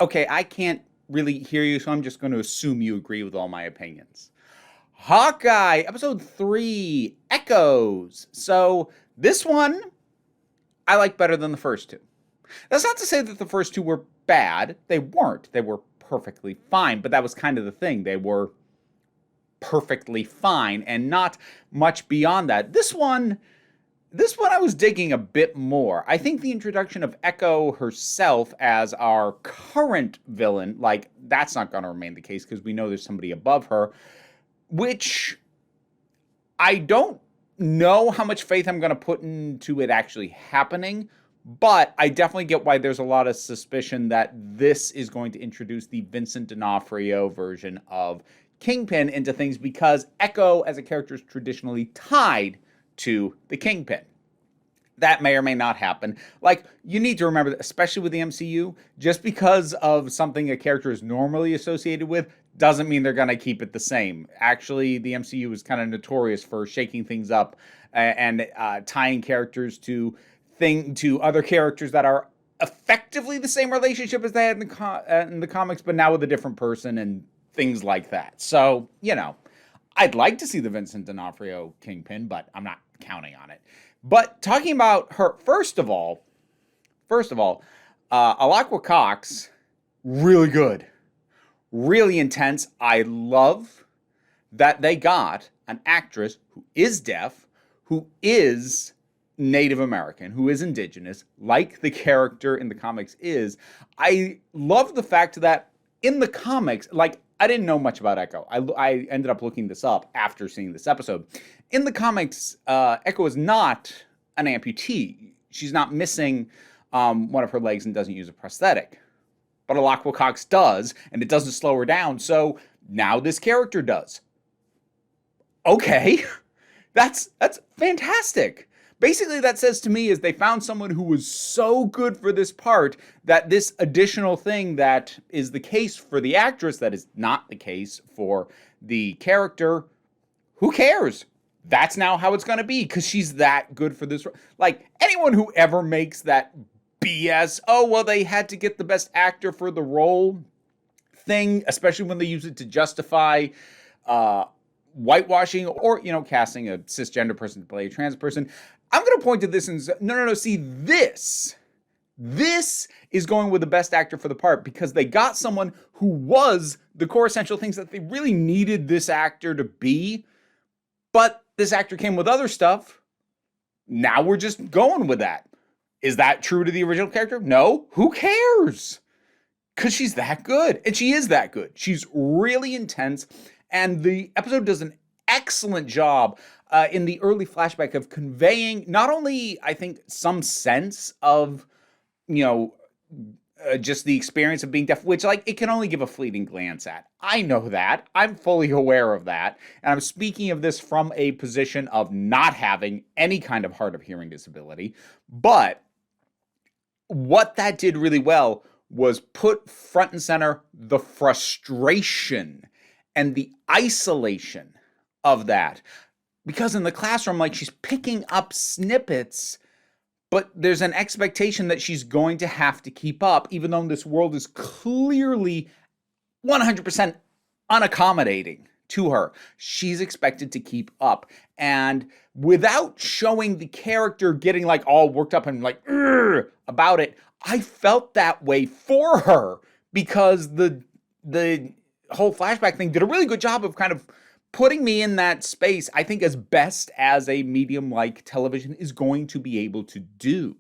Okay, I can't really hear you, so I'm just going to assume you agree with all my opinions. Hawkeye, episode 3, Echoes. So, this one I like better than the first two. That's not to say that the first two were bad. They weren't. They were perfectly fine, but that was kind of the thing. They were perfectly fine and not much beyond that. This one I was digging a bit more. I think the introduction of Echo herself as our current villain, like, that's not going to remain the case because we know there's somebody above her, which I don't know how much faith I'm going to put into it actually happening, but I definitely get why there's a lot of suspicion that this is going to introduce the Vincent D'Onofrio version of Kingpin into things because Echo as a character is traditionally tied to the Kingpin. That may or may not happen. Like, you need to remember that, especially with the MCU, just because of something a character is normally associated with doesn't mean they're going to keep it the same. Actually, the MCU is kind of notorious for shaking things up and tying characters to other characters that are effectively the same relationship as they had in the comics, but now with a different person and things like that. So, I'd like to see the Vincent D'Onofrio Kingpin, but I'm not counting on it. But talking about her, first of all, Alaqua Cox, really good, really intense. I love that they got an actress who is deaf, who is Native American, who is indigenous, like the character in the comics is. I love the fact that in the comics, like, I didn't know much about Echo. I ended up looking this up after seeing this episode. In the comics, Echo is not an amputee. She's not missing one of her legs and doesn't use a prosthetic. But Alaqua Cox does, and it doesn't slow her down, so now this character does. Okay, that's fantastic. Basically, that says to me is they found someone who was so good for this part that this additional thing that is the case for the actress that is not the case for the character, who cares? That's now how it's going to be because she's that good for this. Like, anyone who ever makes that BS, oh, well, they had to get the best actor for the role thing, especially when they use it to justify whitewashing or, casting a cisgender person to play a trans person. I'm going to point to this and say, no, see, this is going with the best actor for the part because they got someone who was the core essential things that they really needed this actor to be, but this actor came with other stuff. Now we're just going with that. Is that true to the original character? No. Who cares? Because she's that good, and she is that good. She's really intense, and the episode does an excellent job in the early flashback of conveying not only, I think, some sense of, just the experience of being deaf, which, like, it can only give a fleeting glance at. I know that. I'm fully aware of that. And I'm speaking of this from a position of not having any kind of hard of hearing disability. But what that did really well was put front and center the frustration and the isolation of that. Because in the classroom, like, she's picking up snippets, but there's an expectation that she's going to have to keep up, even though this world is clearly 100% unaccommodating to her. She's expected to keep up. And without showing the character getting, like, all worked up and, like, about it, I felt that way for her because the whole flashback thing did a really good job of kind of putting me in that space, I think, as best as a medium like television is going to be able to do.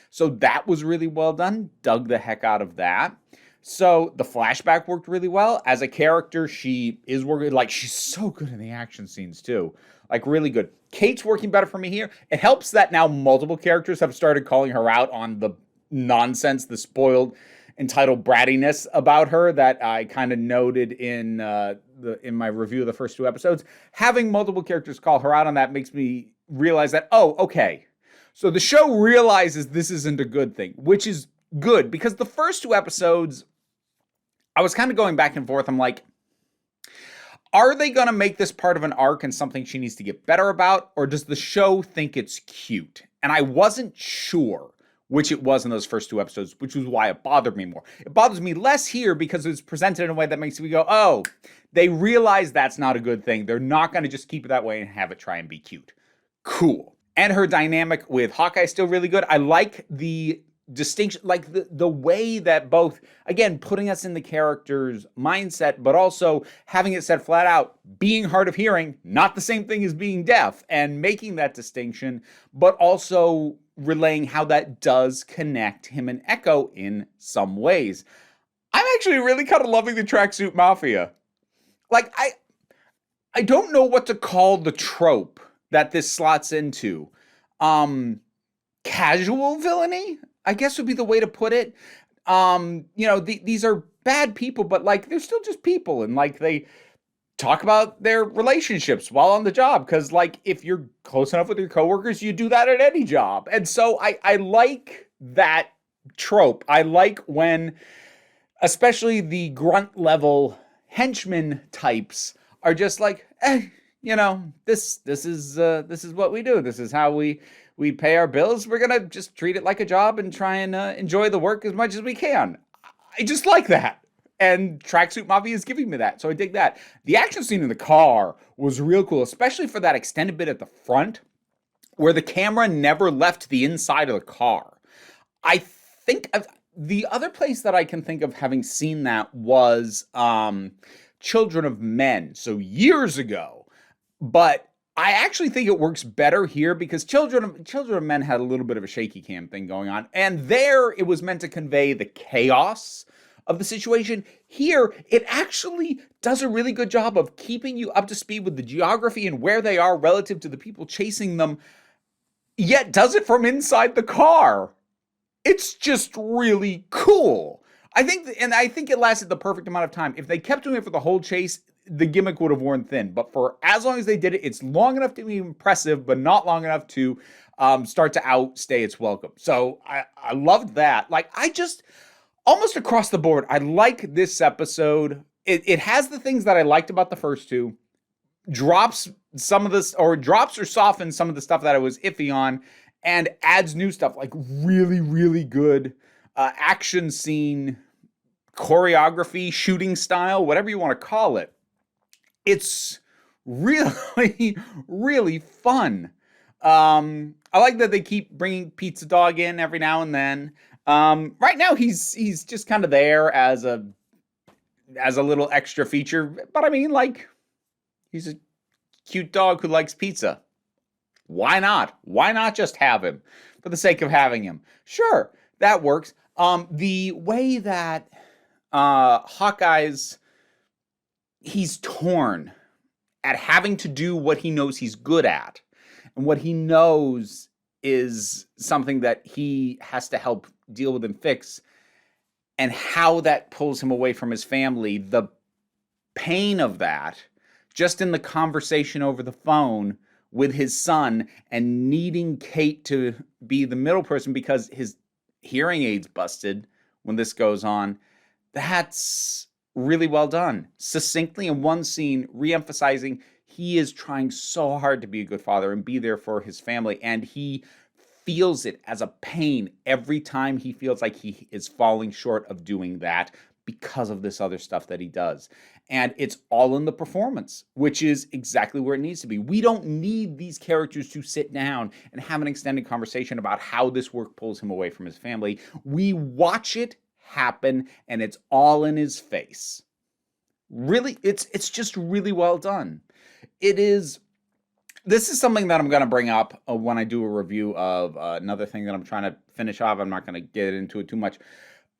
So that was really well done. Dug the heck out of that. So the flashback worked really well. As a character, she is working, like, she's so good in the action scenes too. Like, really good. Kate's working better for me here. It helps that now multiple characters have started calling her out on the nonsense, the spoiled, entitled brattiness about her that I kind of noted in my review of the first two episodes. Having multiple characters call her out on that makes me realize that, oh, okay. So the show realizes this isn't a good thing, which is good because the first two episodes, I was kind of going back and forth. I'm like, are they going to make this part of an arc and something she needs to get better about? Or does the show think it's cute? And I wasn't sure which it was in those first 2 episodes, which was why it bothered me more. It bothers me less here because it's presented in a way that makes me go, oh, they realize that's not a good thing. They're not going to just keep it that way and have it try and be cute. Cool. And her dynamic with Hawkeye is still really good. I like the distinction, like the way that both, again, putting us in the character's mindset, but also having it said flat out, being hard of hearing, not the same thing as being deaf, and making that distinction, but also relaying how that does connect him and Echo in some ways. I'm actually really kind of loving the Tracksuit Mafia. Like, I don't know what to call the trope that this slots into. Casual villainy, I guess would be the way to put it. These are bad people, but like they're still just people, and like they talk about their relationships while on the job, because like if you're close enough with your coworkers, you do that at any job. And so I like that trope. I like when, especially the grunt level henchmen types are just like, this is what we do. This is how we pay our bills. We're going to just treat it like a job and try and enjoy the work as much as we can. I just like that. And Tracksuit Mafia is giving me that. So I dig that. The action scene in the car was real cool, especially for that extended bit at the front where the camera never left the inside of the car. I think the other place that I can think of having seen that was Children of Men. So years ago. But I actually think it works better here because Children of Men had a little bit of a shaky cam thing going on. And there it was meant to convey the chaos of the situation. Here, it actually does a really good job of keeping you up to speed with the geography and where they are relative to the people chasing them, yet does it from inside the car. It's just really cool. I think it lasted the perfect amount of time. If they kept doing it for the whole chase, the gimmick would have worn thin. But for as long as they did it, it's long enough to be impressive, but not long enough to start to outstay its welcome. So I loved that. Like, I just, almost across the board, I like this episode. It has the things that I liked about the first 2, drops or softens some of the stuff that I was iffy on, and adds new stuff, like really, really good action scene, choreography, shooting style, whatever you want to call it. It's really, really fun. I like that they keep bringing Pizza Dog in every now and then. Right now, he's just kind of there as a little extra feature. But I mean, like, he's a cute dog who likes pizza. Why not? Why not just have him for the sake of having him? Sure, that works. The way that Hawkeye's, he's torn at having to do what he knows he's good at, and what he knows is something that he has to help deal with and fix, and how that pulls him away from his family. The pain of that, just in the conversation over the phone with his son, and needing Kate to be the middle person because his hearing aid's busted when this goes on. That's really well done. Succinctly in one scene, re-emphasizing he is trying so hard to be a good father and be there for his family, and he feels it as a pain every time he feels like he is falling short of doing that because of this other stuff that he does. And it's all in the performance, which is exactly where it needs to be. We don't need these characters to sit down and have an extended conversation about how this work pulls him away from his family. We watch it happen, and it's all in his face. Really, it's just really well done. This is something that I'm going to bring up when I do a review of another thing that I'm trying to finish off. I'm not going to get into it too much.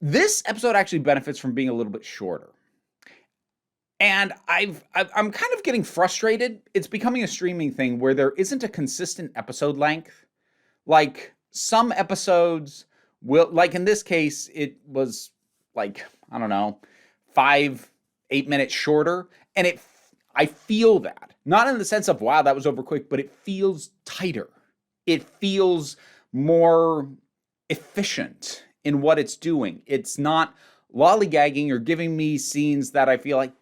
This episode actually benefits from being a little bit shorter. And I'm kind of getting frustrated. It's becoming a streaming thing where there isn't a consistent episode length. Like, some episodes will, like in this case, it was like, I don't know, 5-8 minutes shorter. And I feel that. Not in the sense of, wow, that was over quick, but it feels tighter. It feels more efficient in what it's doing. It's not lollygagging or giving me scenes that I feel like,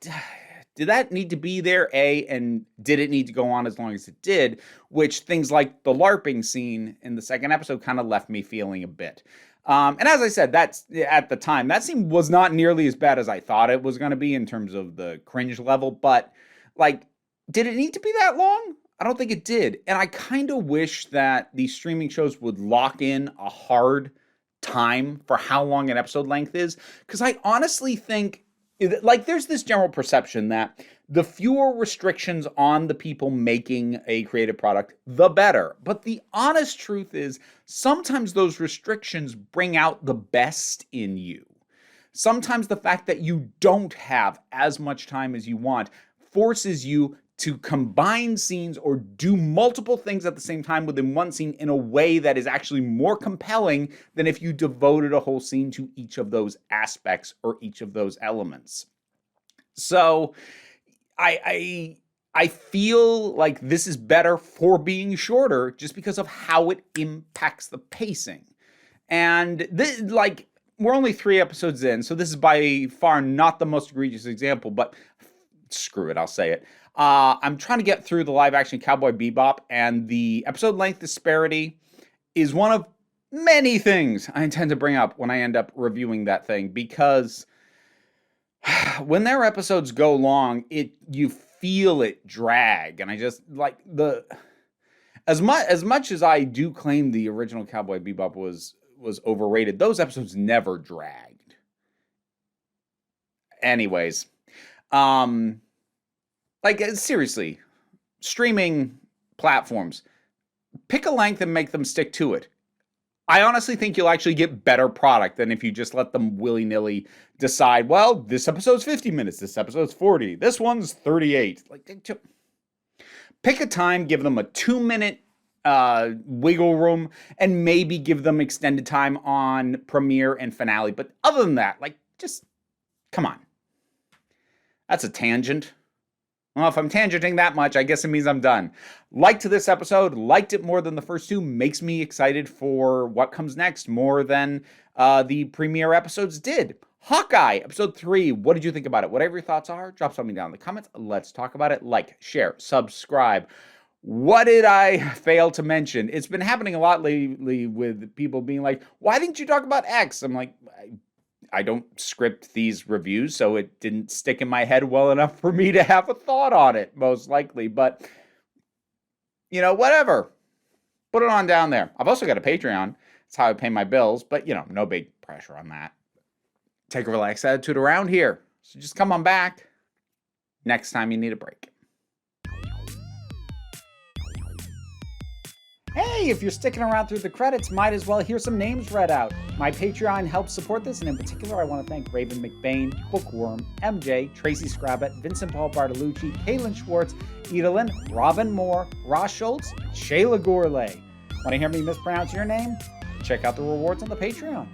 Did that need to be there, A, and did it need to go on as long as it did? Which things like the LARPing scene in the second episode kind of left me feeling a bit. And as I said, that's at the time, that scene was not nearly as bad as I thought it was going to be in terms of the cringe level. But, like, did it need to be that long? I don't think it did. And I kind of wish that these streaming shows would lock in a hard time for how long an episode length is. Because I honestly think, like, there's this general perception that the fewer restrictions on the people making a creative product, the better. But the honest truth is, sometimes those restrictions bring out the best in you. Sometimes the fact that you don't have as much time as you want forces you to combine scenes or do multiple things at the same time within one scene in a way that is actually more compelling than if you devoted a whole scene to each of those aspects or each of those elements. So I feel like this is better for being shorter just because of how it impacts the pacing. And this, like, we're only 3 episodes in, so this is by far not the most egregious example, but screw it, I'll say it. I'm trying to get through the live-action Cowboy Bebop, and the episode length disparity is one of many things I intend to bring up when I end up reviewing that thing, because when their episodes go long, you feel it drag, and I just like as much as I do claim the original Cowboy Bebop was overrated, those episodes never dragged. Anyways, like, seriously, streaming platforms, pick a length and make them stick to it. I honestly think you'll actually get better product than if you just let them willy-nilly decide, well, this episode's 50 minutes, this episode's 40, this one's 38. Like, pick a time, give them a 2-minute wiggle room, and maybe give them extended time on premiere and finale. But other than that, like, just, come on. That's a tangent. Well, if I'm tangenting that much, I guess it means I'm done. Liked this episode, liked it more than the first 2, makes me excited for what comes next more than the premiere episodes did. Hawkeye, episode 3, what did you think about it? Whatever your thoughts are, drop something down in the comments. Let's talk about it. Like, share, subscribe. What did I fail to mention? It's been happening a lot lately with people being like, why didn't you talk about X? I'm like, I don't script these reviews, so it didn't stick in my head well enough for me to have a thought on it, most likely. But, you know, whatever. Put it on down there. I've also got a Patreon. That's how I pay my bills, but, you know, no big pressure on that. Take a relaxed attitude around here. So just come on back next time you need a break. Hey, if you're sticking around through the credits, might as well hear some names read out. My Patreon helps support this, and in particular, I want to thank Raven McBain, Bookworm, MJ, Tracy Scrabbit, Vincent Paul Bartolucci, Kaylin Schwartz, Edalyn, Robin Moore, Ross Schultz, and Shayla Gourlay. Want to hear me mispronounce your name? Check out the rewards on the Patreon.